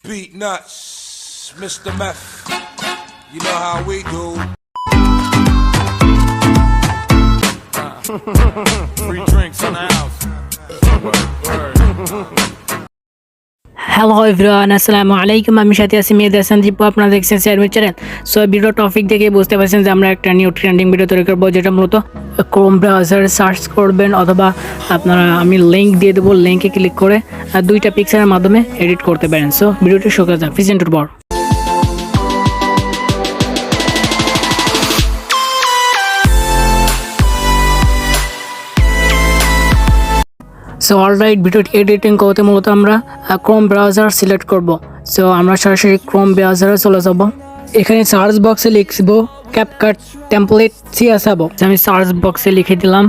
Beat nuts, Mr. Meth. You know how we do. Free drinks in the house. Hello everyone, আসসালামু আলাইকুম। আমি সাথে আছি মেহেদি হাসান দীপু। আপনারা দেখছেন share channel. So video topic দেখে বুঝতে পারছেন যে আমরা একটা নিউ ট্রেন্ডিং ভিডিও তৈরি করবো, যেটা মূলত ক্রোম ব্রাউজারে সার্চ করবেন অথবা আপনারা আমি লিঙ্ক দিয়ে দেবো, লিঙ্কে ক্লিক করে দুইটা পিকচারের মাধ্যমে এডিট করতে পারেন। সো ভিডিওটি শুরু করা যাক। প্রেজেন্টের পর সো অলরাইট, ভিডিওটি এডিটিং করতে মূলত আমরা ক্রোম ব্রাউজার সিলেক্ট করব। সো আমরা সরাসরি ক্রোম ব্রাউজারে চলে যাব। এখানে সার্চ বক্সে লিখব CapCut Templates Asabo। আমি সার্চ বক্সে লিখে দিলাম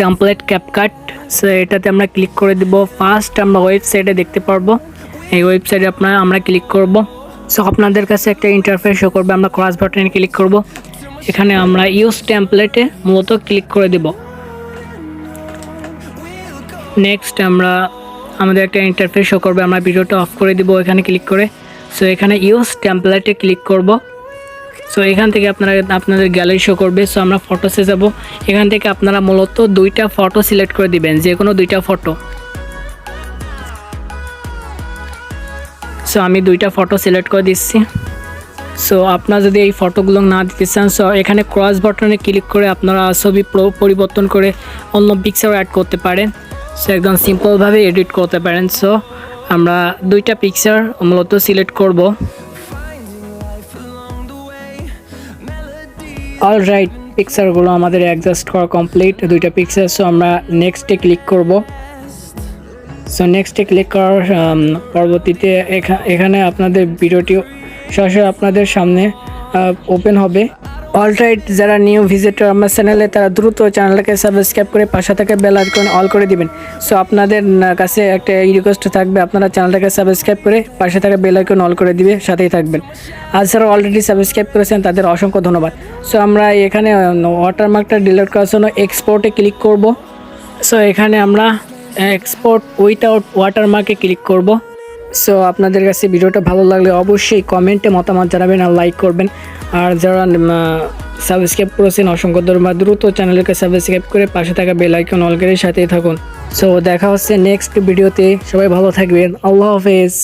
টেমপ্লেট CapCut। সো এটাতে আমরা ক্লিক করে দিব। ফার্স্ট আমরা ওয়েবসাইটে দেখতে পারবো, এই ওয়েবসাইটে আমরা ক্লিক করব। সো আপনাদের কাছে একটা ইন্টারফেস শো করবে। আমরা ক্রস বাটনে ক্লিক করব। এখানে আমরা ইউজ টেমপ্লেটে মূলত ক্লিক করে দেব। নেক্সট আমাদের একটা ইন্টারফেস শো করবে। আমরা ভিডিওটা অফ করে দিব এখানে ক্লিক করে। সো এখানে ইউজ টেমপ্লেটে ক্লিক করব। সো এখান থেকে আপনাদের গ্যালারি শো করবে। সো আমরা ফটোসে যাব। এখান থেকে আপনারা মূলত দুইটা ফটো সিলেক্ট করে দিবেন, যে কোনো দুইটা ফটো। সো আমি দুইটা ফটো সিলেক্ট করে দিচ্ছি। সো আপনারা যদি এই ফটোগুলো না দিতে চান, সো এখানে ক্রস বাটনে ক্লিক করে আপনারা ছবি পরিবর্তন করে অন্য পিকচার অ্যাড করতে পারেন। সো একদম সিম্পলভাবে এডিট করতে পারেন। সো আমরা দুইটা পিকচার মূলত সিলেক্ট করব। অলরাইট, পিকচারগুলো আমাদের অ্যাডজাস্ট করা কমপ্লিট, দুইটা পিকচার। সো আমরা নেক্সটে ক্লিক করব। সো নেক্সটে ক্লিক করার পরবর্তীতে এখানে আপনাদের ভিডিওটি সরাসরি আপনাদের সামনে ওপেন হবে। অলরাইট, যারা নিউ ভিজিটর আমার চ্যানেলে, তারা দ্রুত চ্যানেলটাকে সাবস্ক্রাইব করে পাশে থাকা বেল আইকন অল করে দিবেন। সো আপনাদের কাছে একটা রিকোয়েস্ট থাকবে, আপনারা চ্যানেলটাকে সাবস্ক্রাইব করে পাশে থাকা বেল আইকন অল করে দিবে, সাথেই থাকবেন। আর যারা অলরেডি সাবস্ক্রাইব করেছেন তাদের অসংখ্য ধন্যবাদ। সো আমরা এখানে ওয়াটারমার্কটা ডিলিট করার জন্য এক্সপোর্টে ক্লিক করব। সো এখানে আমরা এক্সপোর্ট উইথাউট ওয়াটারমার্কে ক্লিক করব। সো আপনাদের কাছে ভিডিওটা ভালো লাগলে অবশ্যই কমেন্টে মতামত জানাবেন আর লাইক করবেন। আর যারা সাবস্ক্রাইব করেছেন অসংখ্য ধন্যবাদ। দ্রুত চ্যানেলকে সাবস্ক্রাইব করে পাশে থাকা বেল আইকন অল করে সাথেই থাকুন। সো দেখা হচ্ছে নেক্সট ভিডিওতে। সবাই ভালো থাকবেন। আল্লাহ হাফেজ।